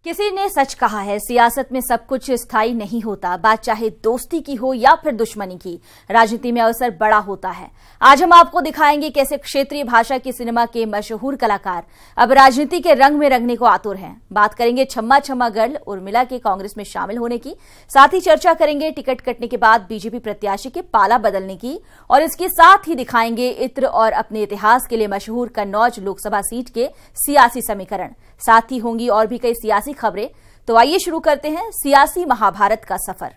किसी ने सच कहा है, सियासत में सब कुछ स्थायी नहीं होता। बात चाहे दोस्ती की हो या फिर दुश्मनी की, राजनीति में अवसर बड़ा होता है। आज हम आपको दिखाएंगे कैसे क्षेत्रीय भाषा की सिनेमा के मशहूर कलाकार अब राजनीति के रंग में रंगने को आतुर हैं। बात करेंगे छम्मा छम्मा गर्ल उर्मिला के कांग्रेस में शामिल होने की, साथ ही चर्चा करेंगे टिकट कटने के बाद बीजेपी प्रत्याशी के पाला बदलने की, और इसके साथ ही दिखाएंगे इत्र और अपने इतिहास के लिए मशहूर कन्नौज लोकसभा सीट के सियासी समीकरण। साथ ही होंगी और भी कई सियासी खबरें। तो आइए शुरू करते हैं सियासी महाभारत का सफर।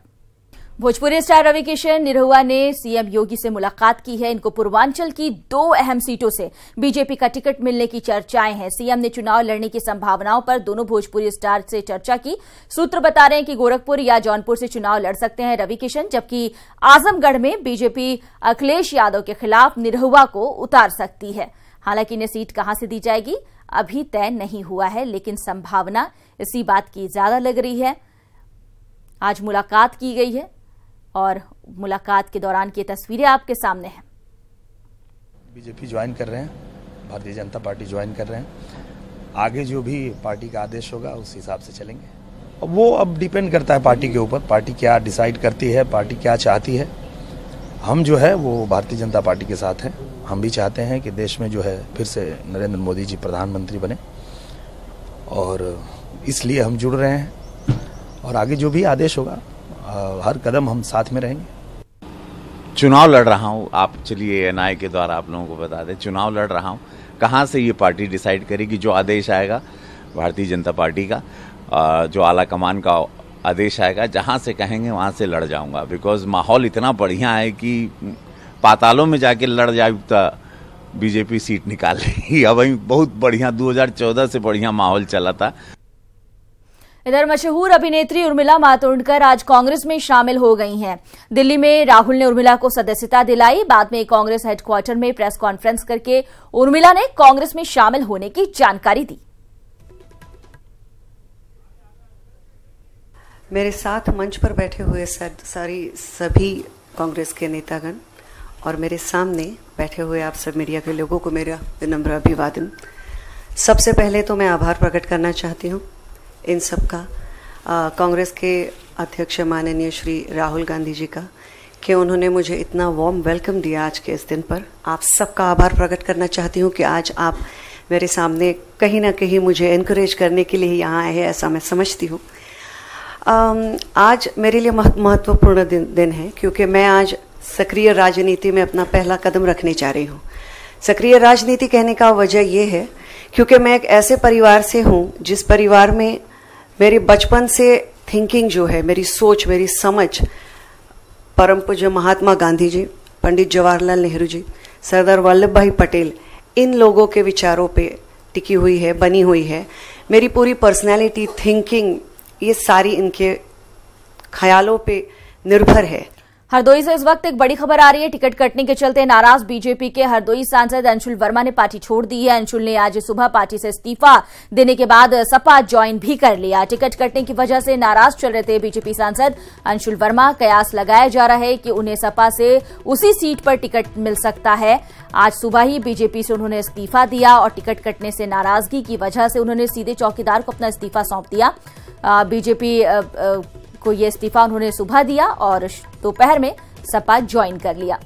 भोजपुरी स्टार रवि किशन निरहुआ ने सीएम योगी से मुलाकात की है। इनको पूर्वांचल की 2 अहम सीटों से बीजेपी का टिकट मिलने की चर्चाएं हैं। सीएम ने चुनाव लड़ने की संभावनाओं पर दोनों भोजपुरी स्टार से चर्चा की। सूत्र बता रहे हैं कि गोरखपुर या जौनपुर से चुनाव लड़ सकते हैं रवि किशन, जबकि आजमगढ़ में बीजेपी अखिलेश यादव के खिलाफ निरहुआ को उतार सकती है। हालांकि इन्हें सीट कहां से दी जाएगी अभी तय नहीं हुआ है, लेकिन संभावना इसी बात की ज्यादा लग रही है। आज मुलाकात की गई है और मुलाकात के दौरान की तस्वीरें आपके सामने हैं। बीजेपी ज्वाइन कर रहे हैं, भारतीय जनता पार्टी ज्वाइन कर रहे हैं। आगे जो भी पार्टी का आदेश होगा उस हिसाब से चलेंगे। वो अब डिपेंड करता है पार्टी के ऊपर, पार्टी क्या डिसाइड करती है, पार्टी क्या चाहती है। हम जो है वो भारतीय जनता पार्टी के साथ हैं। हम भी चाहते हैं कि देश में जो है फिर से नरेंद्र मोदी जी प्रधानमंत्री बने, और इसलिए हम जुड़ रहे हैं। और आगे जो भी आदेश होगा हर कदम हम साथ में रहेंगे। चुनाव लड़ रहा हूँ, आप चलिए एनआई के द्वारा आप लोगों को बता दें, चुनाव लड़ रहा हूँ। कहाँ से ये पार्टी डिसाइड करेगी, जो आदेश आएगा भारतीय जनता पार्टी का, जो आला कमान का आदेश आएगा, जहाँ से कहेंगे वहाँ से लड़ जाऊँगा। बिकॉज माहौल इतना बढ़िया है कि पातालों में जाके लड़ जाए तो बीजेपी सीट निकाल लेगी। अब बहुत बढ़िया 2014 से बढ़िया माहौल चला था। इधर मशहूर अभिनेत्री उर्मिला मातोंडकर आज कांग्रेस में शामिल हो गई हैं। दिल्ली में राहुल ने उर्मिला को सदस्यता दिलाई। बाद में कांग्रेस हेडक्वार्टर में प्रेस कॉन्फ्रेंस करके उर्मिला ने कांग्रेस में शामिल होने की जानकारी दी। मेरे साथ मंच पर बैठे हुए सभी कांग्रेस के नेतागण और मेरे सामने बैठे हुए आप सब मीडिया के लोगों को मेरा विनम्र अभिवादन। सबसे पहले तो मैं आभार प्रकट करना चाहती हूँ इन सब का, कांग्रेस के अध्यक्ष माननीय श्री राहुल गांधी जी का, कि उन्होंने मुझे इतना वार्म वेलकम दिया आज के इस दिन पर। आप सबका आभार प्रकट करना चाहती हूँ कि आज आप मेरे सामने कहीं ना कहीं मुझे एनकरेज करने के लिए यहाँ आए हैं, ऐसा मैं समझती हूँ। आज मेरे लिए महत्वपूर्ण दिन है, क्योंकि मैं आज सक्रिय राजनीति में अपना पहला कदम रखने जा रही हूँ। सक्रिय राजनीति कहने का वजह यह है क्योंकि मैं एक ऐसे परिवार से हूँ जिस परिवार में मेरे बचपन से थिंकिंग जो है, मेरी सोच, मेरी समझ परम पूज्य महात्मा गांधी जी, पंडित जवाहरलाल नेहरू जी, सरदार वल्लभ भाई पटेल, इन लोगों के विचारों पे टिकी हुई है, बनी हुई है। मेरी पूरी पर्सनैलिटी, थिंकिंग, ये सारी इनके ख्यालों पे निर्भर है। हरदोई से इस वक्त एक बड़ी खबर आ रही है। टिकट कटने के चलते नाराज बीजेपी के हरदोई सांसद अंशुल वर्मा ने पार्टी छोड़ दी है। अंशुल ने आज सुबह पार्टी से इस्तीफा देने के बाद सपा ज्वाइन भी कर लिया। टिकट कटने की वजह से नाराज चल रहे थे बीजेपी सांसद अंशुल वर्मा। कयास लगाया जा रहा है कि उन्हें सपा से उसी सीट पर टिकट मिल सकता है। आज सुबह ही बीजेपी से उन्होंने इस्तीफा दिया और टिकट कटने से नाराजगी की वजह से उन्होंने सीधे चौकीदार को अपना इस्तीफा सौंप दिया। बीजेपी को यह इस्तीफा उन्होंने सुबह दिया और दोपहर में सपा ज्वाइन कर लिया।